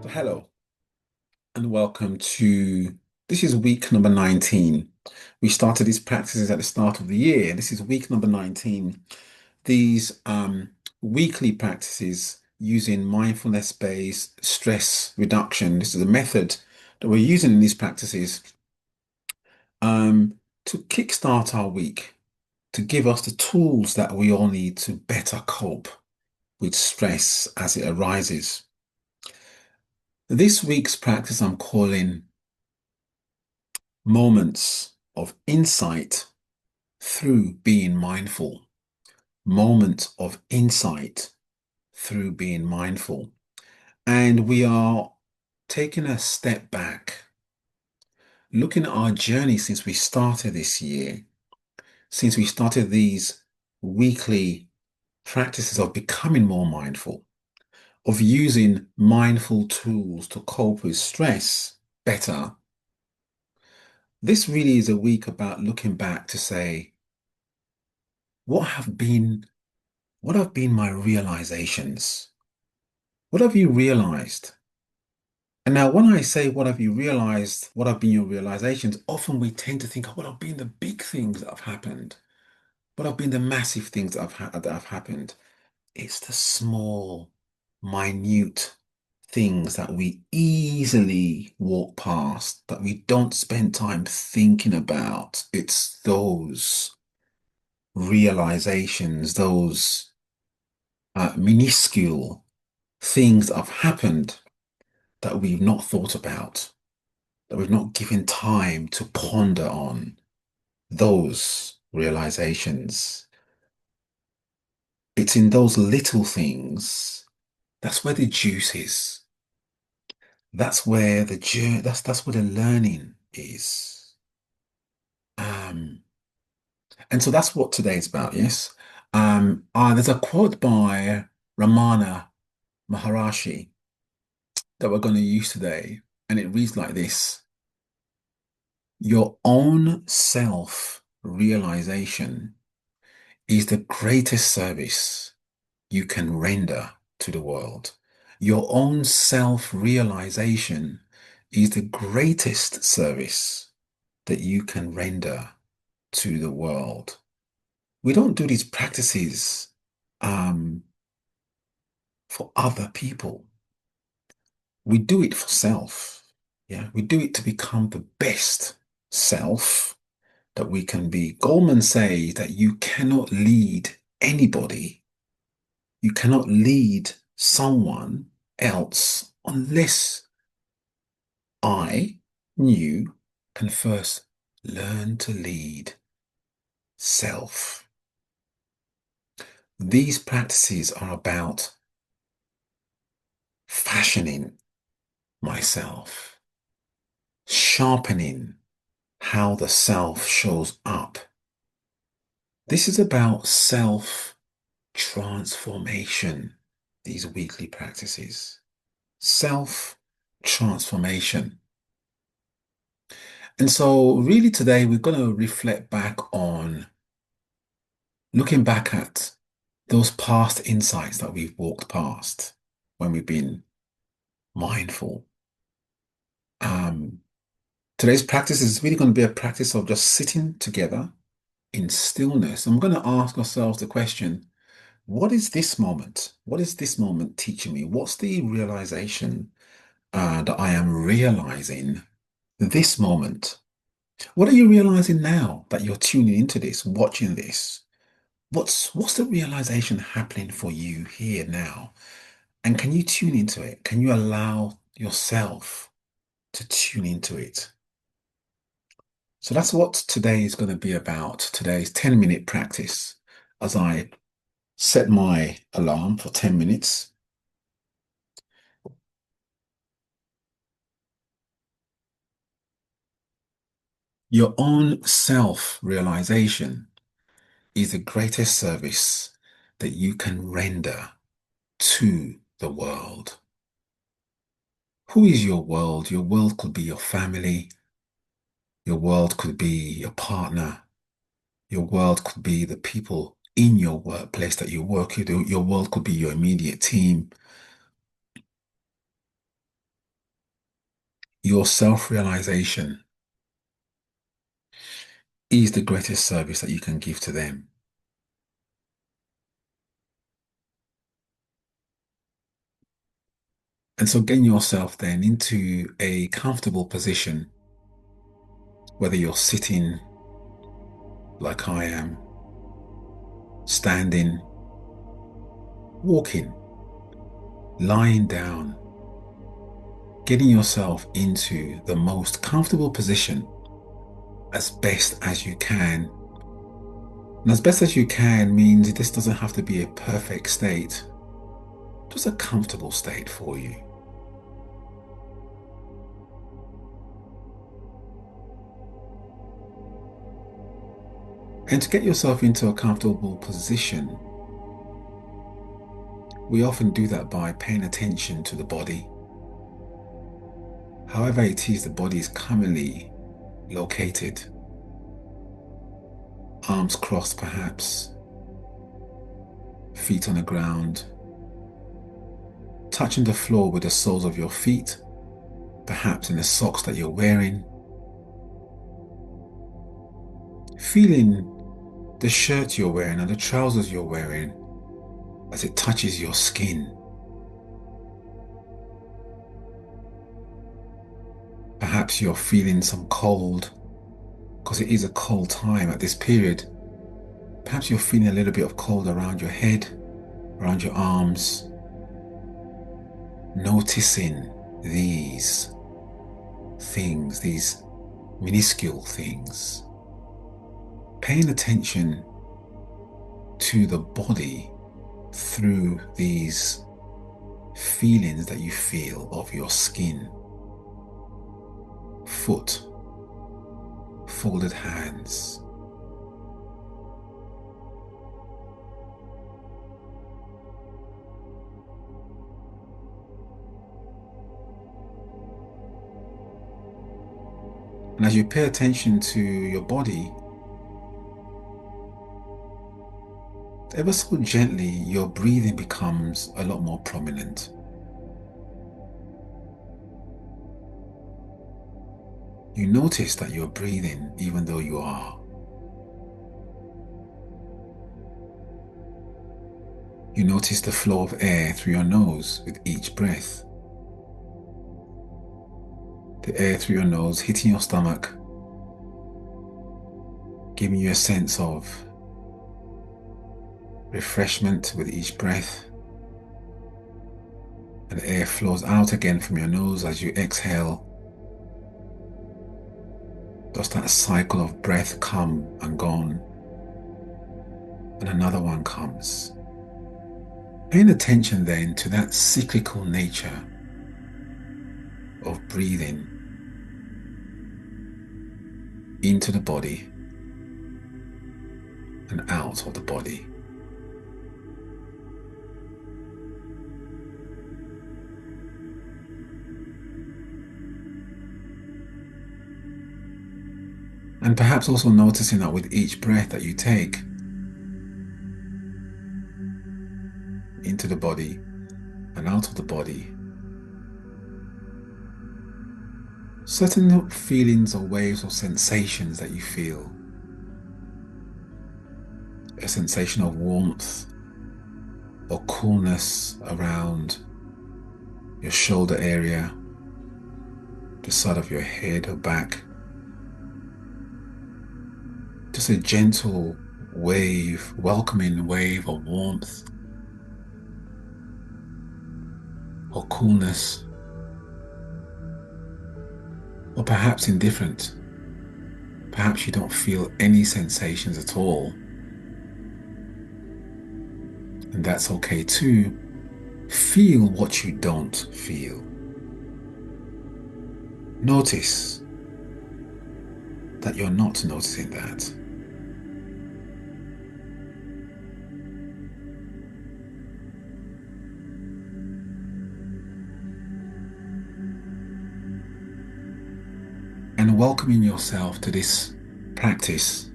So hello and welcome to this is week number 19. We started these practices at the start of the year. This is week number 19. These weekly practices using mindfulness-based stress reduction. This is a method that we're using in these practices to kickstart our week, to give us the tools that we all need to better cope with stress as it arises. This week's practice I'm calling moments of insight through being mindful. Moments of insight through being mindful. And we are taking a step back, looking at our journey since we started this year, since we started these weekly practices of becoming more mindful, of using mindful tools to cope with stress better. This really is a week about looking back to say, what have been what have been my realizations? What have you realized? And now, when I say what have you realized, what have been your realizations, often we tend to think, oh, what have been the big things that have happened? What have been the massive things that have happened? It's the small, minute things that we easily walk past, that we don't spend time thinking about. It's those realizations, those minuscule things that have happened that we've not thought about, that we've not given time to ponder on, those realizations. It's in those little things, that's where the juice is. That's where the journey, that's where the learning is. Um, and so that's what today's about, yes. There's a quote by Ramana Maharishi that we're going to use today, and it reads like this. Your own self-realization is the greatest service you can render to the world. Your own self-realization is the greatest service that you can render to the world. We don't do these practices um, for other people. We do it for self. Yeah, we do it to become the best self that we can be. Goldman says that you cannot lead anybody, you cannot lead someone else unless I, you, can first learn to lead self. These practices are about fashioning myself, sharpening how the self shows up. This is about self transformation, these weekly practices. Self transformation. And so, really, today we're going to reflect back on looking back at those past insights that we've walked past when we've been mindful. Um, Today's practice is really going to be a practice of just sitting together in stillness. And we're going to ask ourselves the question, what is this moment? What is this moment teaching me? What's the realization that I am realizing this moment? What are you realizing now that you're tuning into this, watching this? What's the realization happening for you here now? And can you tune into it? Can you allow yourself to tune into it? So that's what today is going to be about. Today's 10-minute practice as I set my alarm for 10 minutes. Your own self-realization is the greatest service that you can render to the world. Who is your world? Your world could be your family. Your world could be your partner. Your world could be the people in your workplace that you work with. Your world could be your immediate team. Your self-realization is the greatest service that you can give to them. And so getting yourself then into a comfortable position, whether you're sitting like I am, standing, walking, lying down, getting yourself into the most comfortable position as best as you can. And as best as you can means this doesn't have to be a perfect state, just a comfortable state for you. And to get yourself into a comfortable position, we often do that by paying attention to the body. However it is the body is currently located. Arms crossed perhaps, feet on the ground, touching the floor with the soles of your feet, perhaps in the socks that you're wearing. Feeling the shirt you're wearing and the trousers you're wearing as it touches your skin. Perhaps you're feeling some cold because it is a cold time at this period. Perhaps you're feeling a little bit of cold around your head, around your arms. Noticing these things, these minuscule things. Paying attention to the body through these feelings that you feel of your skin, foot, folded hands. And as you pay attention to your body, ever so gently, your breathing becomes a lot more prominent. You notice that you're breathing even though you are. You notice the flow of air through your nose with each breath. The air through your nose hitting your stomach, giving you a sense of refreshment with each breath. And the air flows out again from your nose as you exhale. Does that cycle of breath come and gone, and another one comes. Paying attention then to that cyclical nature of breathing into the body and out of the body. And perhaps also noticing that with each breath that you take into the body and out of the body, certain feelings or waves or sensations that you feel. A sensation of warmth or coolness around your shoulder area, the side of your head or back. Just a gentle wave, welcoming wave of warmth or coolness, or perhaps indifferent. Perhaps you don't feel any sensations at all. And that's okay too. Feel what you don't feel. Notice that you're not noticing that. And welcoming yourself to this practice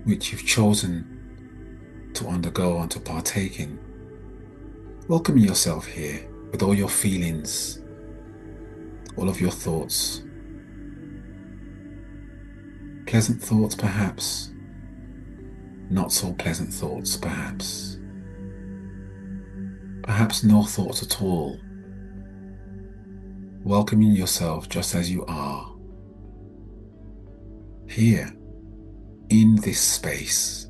which you've chosen to undergo and to partake in. Welcoming yourself here with all your feelings, all of your thoughts. Pleasant thoughts, perhaps. Not so pleasant thoughts, perhaps. Perhaps no thoughts at all. Welcoming yourself just as you are. Here, in this space.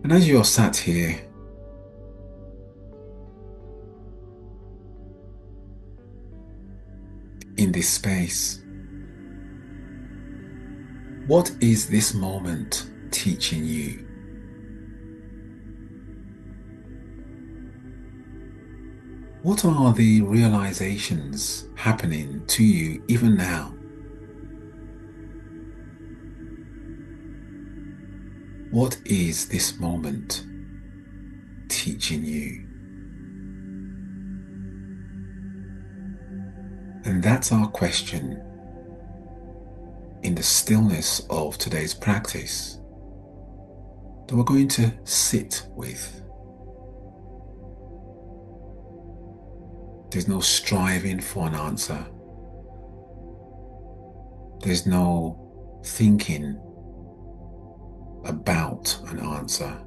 And as you're sat here, in this space, what is this moment teaching you? What are the realizations happening to you even now? What is this moment teaching you? And that's our question in the stillness of today's practice that we're going to sit with. There's no striving for an answer. There's no thinking about an answer.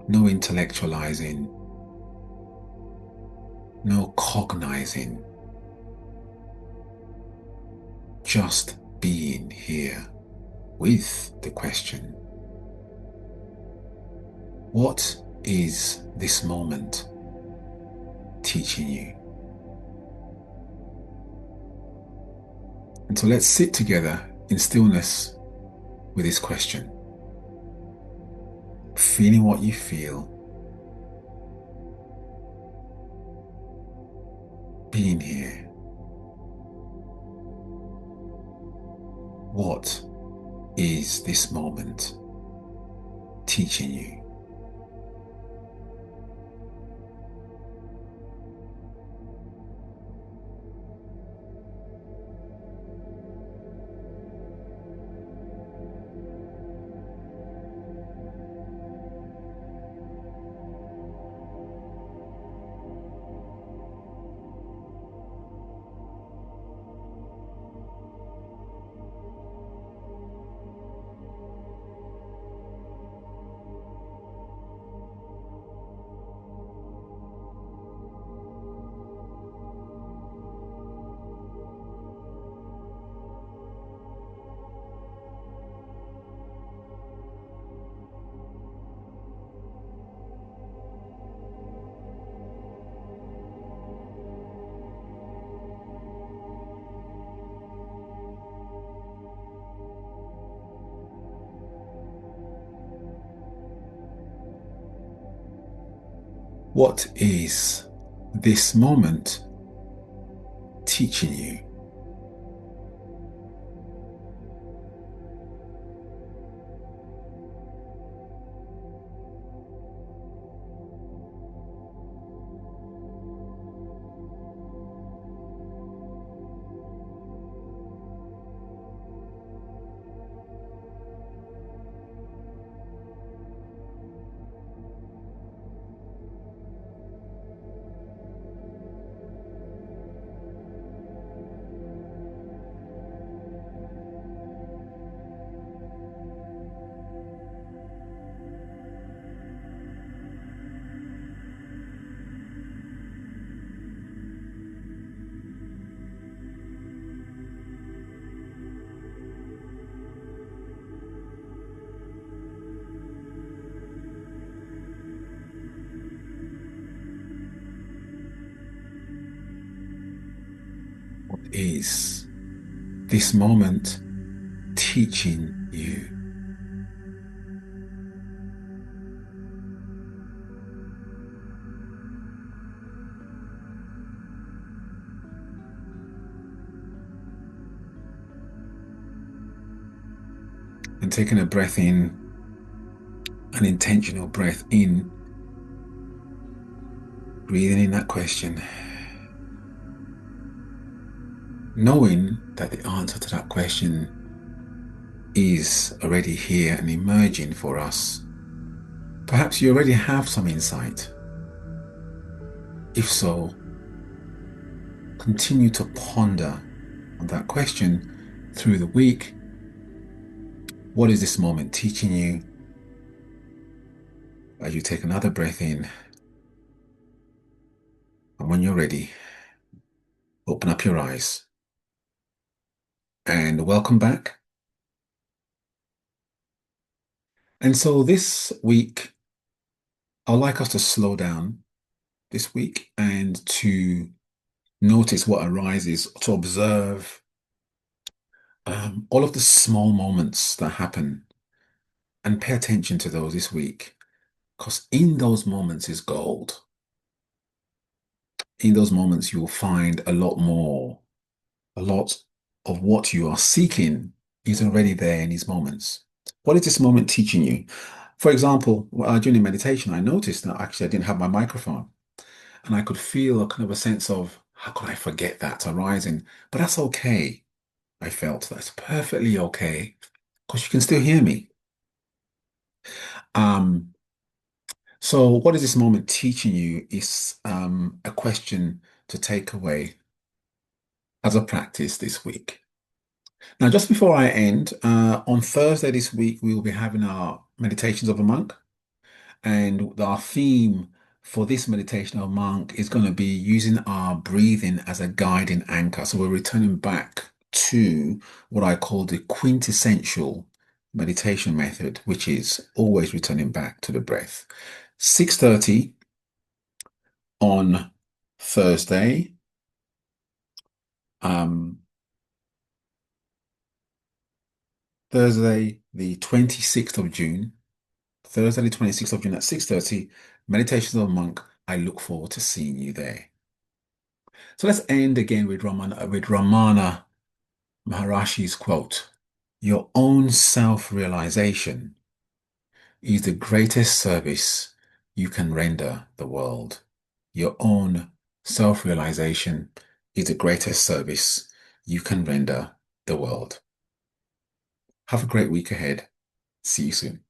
No intellectualizing. No cognizing. Just being here with the question. What is this moment teaching you? And so let's sit together in stillness with this question. Feeling what you feel. Being here. What is this moment teaching you? What is this moment teaching you? What is this moment teaching you? And taking a breath in, an intentional breath in, Breathing in that question, knowing that the answer to that question is already here and emerging for us. Perhaps you already have some insight. If so, continue to ponder on that question through the week. What is this moment teaching you? As you take another breath in, and when you're ready, open up your eyes. And welcome back. And so this week, I'd like us to slow down this week and to notice what arises, to observe all of the small moments that happen and pay attention to those this week. Because in those moments is gold. In those moments, you will find a lot more. A lot of what you are seeking is already there in these moments. What is this moment teaching you? For example, during meditation, I noticed that actually I didn't have my microphone and I could feel a kind of a sense of how could I forget that arising? But that's okay. I felt that's perfectly okay because you can still hear me. Um, so what is this moment teaching you is a question to take away as a practice this week. Now, just before I end, on Thursday this week, we will be having our Meditations of a Monk. And our theme for this meditation of a monk is going to be using our breathing as a guiding anchor. So we're returning back to what I call the quintessential meditation method, which is always returning back to the breath. 6:30 on Thursday. Um, Thursday, the 26th of June. Thursday, the 26th of June at 6:30, Meditations of a Monk. I look forward to seeing you there. So let's end again with Ramana Maharshi's quote. Your own self-realization is the greatest service you can render the world. Your own self-realization is the greatest service you can render the world. Have a great week ahead. See you soon.